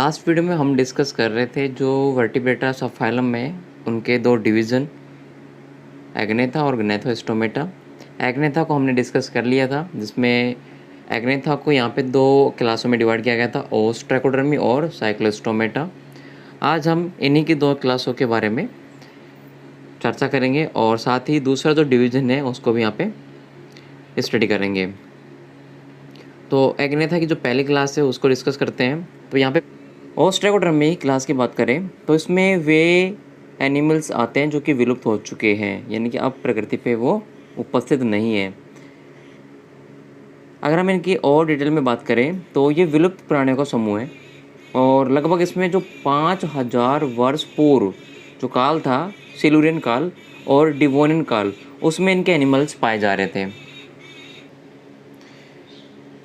Last video में हम discuss कर रहे थे जो वर्टिब्रेटा सबफाइलम में उनके दो डिवीज़न एग्नेथा और ग्नेथोस्टोमेटा। एग्नेथा को हमने डिस्कस कर लिया था, जिसमें एग्नेथा को यहाँ पे दो क्लासों में डिवाइड किया गया था, ओस्ट्राकोडर्मी और साइक्लोस्टोमेटा। आज हम इन्हीं की दो क्लासों के बारे में चर्चा करेंगे और साथ ही दूसरा जो डिवीज़न है उसको भी यहाँ पे स्टडी करेंगे। तो एग्नेथा की जो पहली क्लास है उसको डिस्कस करते हैं। तो यहाँ पे ओस्ट्राकोडर्मी क्लास की बात करें तो इसमें वे एनिमल्स आते हैं जो कि विलुप्त हो चुके हैं, यानी कि अब प्रकृति पे वो उपस्थित नहीं है। अगर हम इनकी और डिटेल में बात करें तो ये विलुप्त प्राणियों का समूह है और लगभग इसमें जो 5000 वर्ष पूर्व जो काल था, सिल्यूरियन काल और डिवोनियन काल, उसमें इनके एनिमल्स पाए जा रहे थे।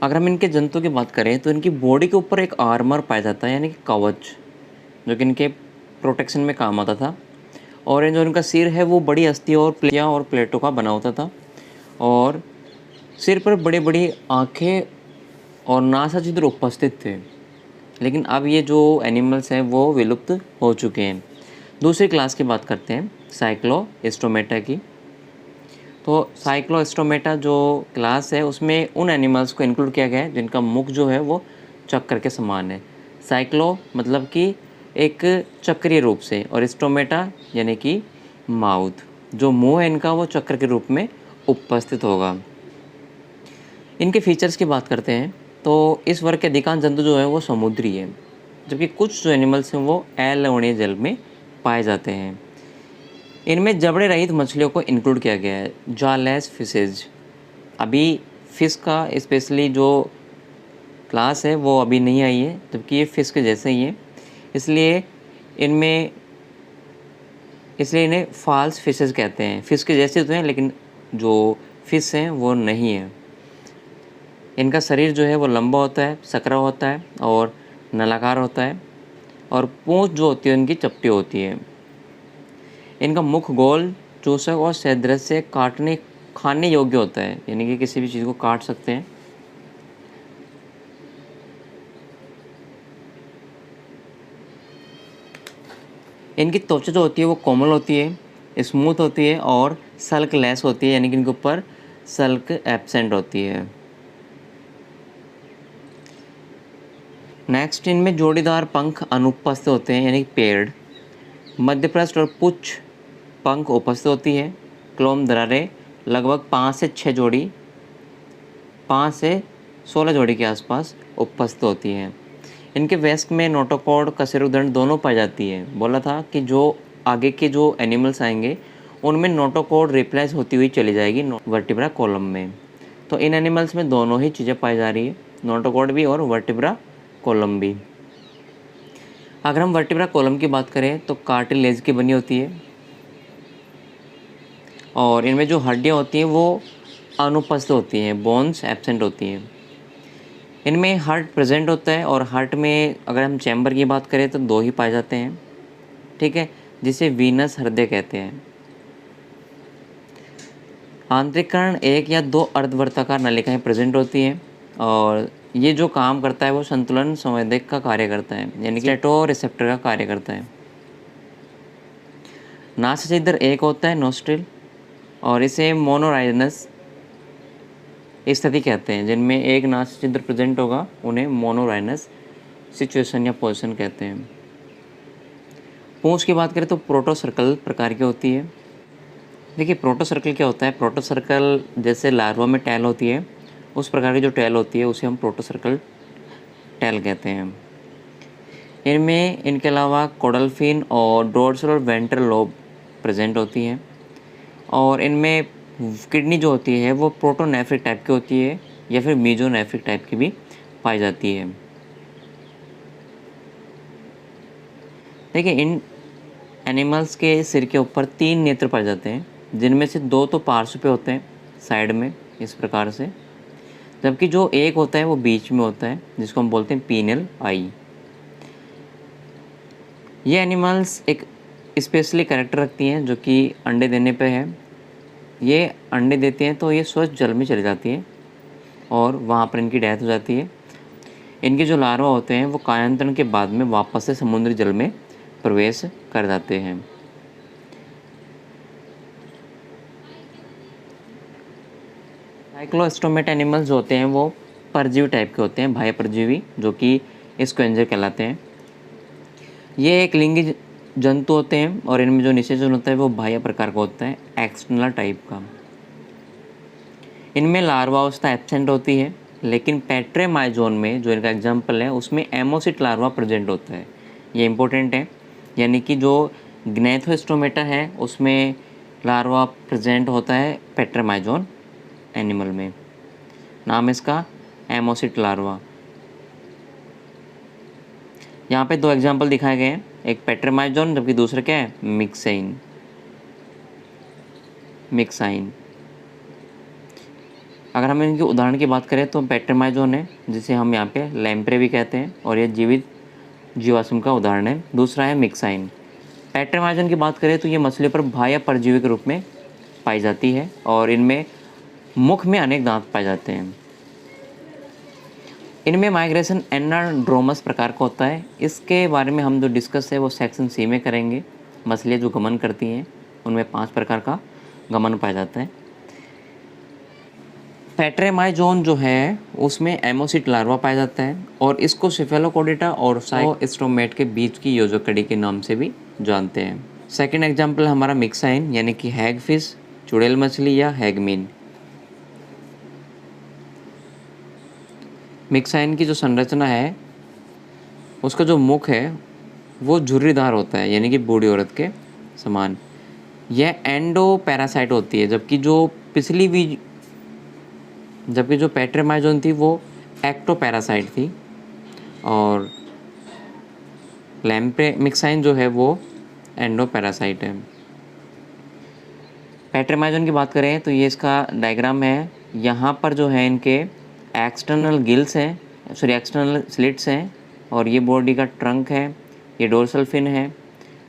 अगर हम इनके जंतु की बात करें तो इनकी बॉडी के ऊपर एक आर्मर पाया जाता है, यानी कि कवच, जो कि इनके प्रोटेक्शन में काम आता था। और जो इनका सिर है वो बड़ी अस्थियों और प्लेटों का बना होता था और सिर पर बड़ी बड़ी आँखें और नासाछिद्र उपस्थित थे। लेकिन अब ये जो एनिमल्स हैं वो विलुप्त हो चुके हैं। दूसरी क्लास की बात करते हैं, साइक्लोस्टोमेटा की। तो साइक्लोस्टोमेटा जो क्लास है उसमें उन एनिमल्स को इंक्लूड किया गया है जिनका मुख जो है वो चक्कर के समान है। साइक्लो मतलब कि एक चक्रीय रूप से, और स्टोमेटा यानी कि माउथ, जो मुंह है इनका वो चक्र के रूप में उपस्थित होगा। इनके फीचर्स की बात करते हैं तो इस वर्ग के अधिकांश जंतु जो है वो समुद्री है, जबकि कुछ जो एनिमल्स हैं वो अलवणीय जल में पाए जाते हैं। इनमें जबड़े रहित मछलियों को इंक्लूड किया गया है, जॉलेस फिशेज। अभी फिश का स्पेशली जो क्लास है वो अभी नहीं आई है, जबकि ये फिश के जैसे ही है, इसलिए इन्हें फॉल्स फिशेज कहते हैं। फिश के जैसे तो हैं लेकिन जो फिश हैं वो नहीं है। इनका शरीर जो है वो लंबा होता है, सकरा होता है और नलाकार होता है, और पूंछ जो होती है उनकी चपटी होती है। इनका मुख गोल, चूसक और सदृश से खाने योग्य होता है, यानी कि किसी भी चीज़ को काट सकते हैं। इनकी त्वचा जो होती है वो कोमल होती है, स्मूथ होती है और सल्क लेस होती है, यानी कि इनके ऊपर सल्क एब्सेंट होती है। नेक्स्ट, इनमें जोड़ीदार पंख अनुपस्थित होते हैं, यानी पेड़। मध्यपृष्ठ और पुच्छ पंख उपस्थित होती है। क्लोम दरारें लगभग 5 से 6 जोड़ी, 5 से 16 जोड़ी के आसपास उपस्थित होती हैं। इनके वेस्ट में नोटोकॉर्ड, कशेरुकदंड दोनों पाई जाती है। बोला था कि जो आगे के जो एनिमल्स आएंगे उनमें नोटोकॉर्ड रिप्लेस होती हुई चली जाएगी वर्टिब्रा कॉलम में। तो इन एनिमल्स में दोनों ही चीज़ें पाई जा रही है, नोटोकॉर्ड भी और वर्टिब्रा कॉलम भी। अगर हम वर्टिब्रा कॉलम की बात करें तो कार्टिलेज की बनी होती है और इनमें जो हड्डियाँ होती हैं वो अनुपस्थित होती हैं, बोन्स एब्सेंट होती हैं। इनमें हार्ट प्रेजेंट होता है और हार्ट में अगर हम चैम्बर की बात करें तो 2 ही पाए जाते हैं, ठीक है, जिसे वीनस हृदय कहते हैं। आंतरिकरण 1 या 2 अर्धवर्ताकार नलिकाएं प्रेजेंट होती हैं और ये जो काम करता है वो संतुलन संवेदक का कार्य करता है, यानी कि स्टेटो रिसेप्टर का कार्य करता है। नासाछिद्र 1 होता है, नोस्ट्रिल, और इसे मोनोराइनस स्थिति कहते हैं। जिनमें एक नासाछिद्र प्रेजेंट होगा उन्हें मोनोराइनस सिचुएशन या पोजीशन कहते हैं। पूंछ की बात करें तो प्रोटोसर्कल प्रकार की होती है। देखिए प्रोटोसर्कल क्या होता है, प्रोटोसर्कल जैसे लार्वा में टैल होती है उस प्रकार की जो टैल होती है उसे हम प्रोटोसर्कल टैल कहते हैं। इनमें इनके अलावा कोडल फिन और डोर्सल और वेंट्रल लोब प्रेजेंट होती हैं और इनमें किडनी जो होती है वो प्रोटोनेफ्रिक टाइप की होती है या फिर मीजोनेफ्रिक टाइप की भी पाई जाती है। देखिए इन एनिमल्स के सिर के ऊपर 3 नेत्र पाए जाते हैं, जिनमें से 2 तो पार्श्व पे होते हैं, साइड में इस प्रकार से, जबकि जो एक होता है वो बीच में होता है, जिसको हम बोलते हैं पीनियल आई। ये एनिमल्स एक स्पेशली कैरेक्टर रखती हैं जो कि अंडे देने पे है। ये अंडे देते हैं तो ये स्वच्छ जल में चली जाती है और वहाँ पर इनकी डेथ हो जाती है। इनके जो लार्वा होते हैं वो कायांतरण के बाद में वापस से समुद्री जल में प्रवेश कर जाते हैं। साइक्लोस्टोमेटा एनिमल्स जो होते हैं वो परजीवी टाइप के होते हैं, बाह्य परजीवी, जो कि स्क्वेंजर कहलाते हैं। ये एक लिंगी जंतु होते हैं और इनमें जो निषेचन होता है वो बाह्य प्रकार का होता है, एक्सटर्नल टाइप का। इनमें लार्वा अवस्था एब्सेंट होती है, लेकिन पेट्रेमाइजोन में जो इनका एग्जाम्पल है उसमें एमोसिट लार्वा प्रेजेंट होता है। ये इंपॉर्टेंट है, यानी कि जो ग्नैथोस्टोमेटा है उसमें लार्वा प्रेजेंट होता है पेट्रेमाइजोन एनिमल में। नाम इसका एमोसिट लार्वा। यहाँ पे 2 एग्जाम्पल दिखाए गए हैं, एक पेट्रेमाइजोन जबकि दूसरा क्या है, मिक्साइन। अगर हम इनके उदाहरण की बात करें तो पेट्रेमाइजोन है, जिसे हम यहाँ पे लैम्प्रे भी कहते हैं और ये जीवित जीवाश्म का उदाहरण है। दूसरा है मिक्साइन। पेट्रेमाइजोन की बात करें तो ये मछली पर बाह्य परजीवी के रूप में पाई जाती है और इनमें मुख में अनेक दांत पाए जाते हैं। इनमें माइग्रेशन एनाड्रोमस प्रकार का होता है। इसके बारे में हम जो डिस्कस है वो सेक्शन सी में करेंगे। मछलियाँ जो गमन करती हैं उनमें 5 प्रकार का गमन पाया जाता है। पेट्रेमाइजोन जो है उसमें एमोसिट लार्वा पाया जाता है और इसको सिफेलोकोडिटा और साइक्लोस्टोमेट के बीच की योजक कड़ी के नाम से भी जानते हैं। सेकंड एग्जाम्पल हमारा मिक्साइन यानी कि हैगफिश, चुड़ैल मछली या हैगमीन। मिक्साइन की जो संरचना है उसका जो मुख है वो झुर्रीदार होता है, यानी कि बूढ़ी औरत के समान। यह एंडो पैरासाइट होती है, जबकि जो पेट्रेमाइजोन थी वो एक्टोपैरासाइट थी और मिक्साइन जो है वो एंडोपैरासाइट है। पेट्रेमाइजोन की बात करें तो ये इसका डायग्राम है। यहाँ पर जो है इनके एक्सटर्नल स्लिट्स हैं और ये बॉडी का ट्रंक है, ये डोर्सल फिन है,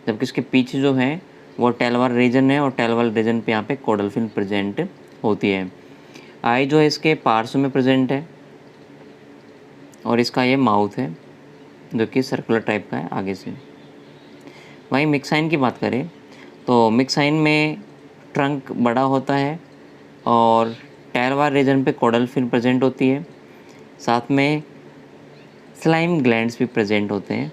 जबकि इसके पीछे जो है वो टेलवार रीजन है और टेलवार रीजन पे यहाँ पे कोडल फिन प्रेजेंट होती है। आई जो है इसके पार्श्व में प्रेजेंट है और इसका ये माउथ है जो कि सर्कुलर टाइप का है आगे से। वहीं मिक्साइन की बात करें तो मिक्साइन में ट्रंक बड़ा होता है और टेलवार रीजन पे कोडल फिन प्रेजेंट होती है, साथ में स्लाइम ग्लैंड्स भी प्रेजेंट होते हैं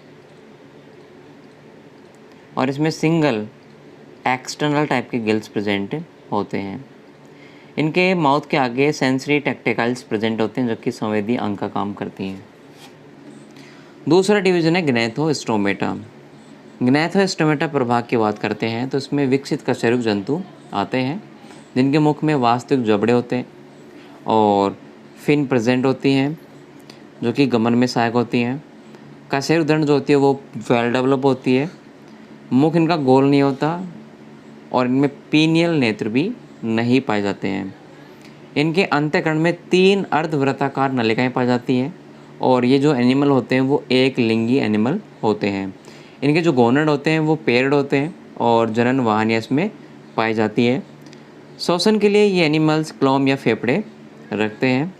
और इसमें सिंगल एक्सटर्नल टाइप के गिल्स प्रेजेंट होते हैं। इनके माउथ के आगे सेंसरी टेक्टिकल्स प्रेजेंट होते हैं जो कि संवेदी अंग का काम करती हैं। दूसरा डिवीजन है ग्नैथोस्टोमेटा। ग्नैथोस्टोमेटा प्रभाग की बात करते हैं तो इसमें विकसित कशेरुक जंतु आते हैं जिनके मुख में वास्तविक जबड़े होते हैं और फिन प्रेजेंट होती हैं जो कि गमन में सहायक होती हैं। कशेरुक दंड जो होती है वो वेल डेवलप होती है। मुख इनका गोल नहीं होता और इनमें पीनियल नेत्र भी नहीं पाए जाते हैं। इनके अंतःकरण में 3 अर्धवृत्ताकार नलिकाएं पाई जाती हैं और ये जो एनिमल होते हैं वो एक लिंगी एनिमल होते हैं। इनके जो गोनड होते हैं वो पेयर्ड होते हैं और जनन वाहिनियाँ इसमें पाई जाती है। श्वसन के लिए ये एनिमल्स क्लोम या फेफड़े रखते हैं।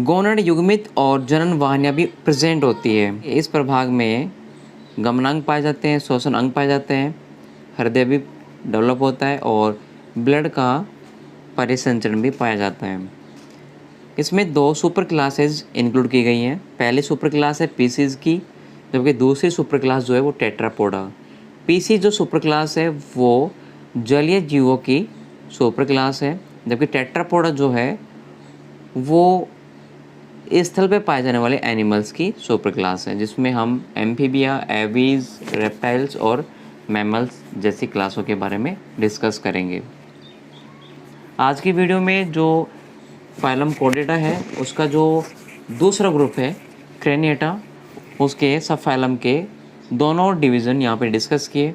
गोनड युग्मित और जनन वाहिनियाँ भी प्रेजेंट होती है। इस प्रभाग में गमनांग पाए जाते हैं, श्वसन अंग पाए जाते हैं, हृदय भी डेवलप होता है और ब्लड का परिसंचरण भी पाया जाता है। इसमें 2 सुपर क्लासेज इंक्लूड की गई हैं। पहली सुपर क्लास है पीसीज की, जबकि दूसरी सुपर क्लास जो है वो टेट्रापोडा। पीसी जो सुपर क्लास है वो जलीय जीवों की सुपर क्लास है, जबकि टेट्रापोडा जो है वो स्थल पे पाए जाने वाले एनिमल्स की सुपर क्लास है, जिसमें हम एम्फीबिया, एवीज, रेप्टाइल्स और मैमल्स जैसी क्लासों के बारे में डिस्कस करेंगे। आज की वीडियो में जो फाइलम कोडेटा है उसका जो दूसरा ग्रुप है क्रेनिएटा, उसके सब फाइलम के दोनों डिवीज़न यहाँ पे डिस्कस किए।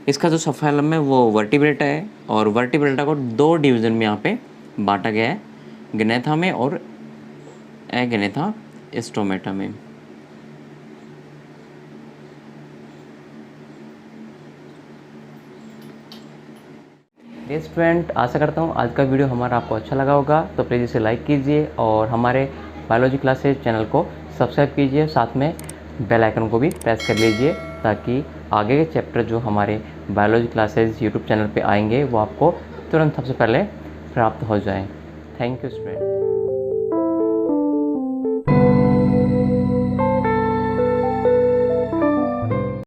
इसका जो सब फाइलम है वो वर्टिब्रेटा है और वर्टिब्रेटा को 2 डिवीज़न में यहाँ पे बांटा गया है, ग्नेथा में और एग्नेथा स्टोमेटा में। स्टूडेंट, आशा करता हूँ आज का वीडियो हमारा आपको अच्छा लगा होगा, तो प्लीज़ इसे लाइक कीजिए और हमारे बायोलॉजी क्लासेज चैनल को सब्सक्राइब कीजिए, साथ में बेल आइकन को भी प्रेस कर लीजिए ताकि आगे के चैप्टर जो हमारे बायोलॉजी क्लासेज यूट्यूब चैनल पे आएंगे वो आपको तुरंत सबसे पहले प्राप्त हो जाएं। Thank you student.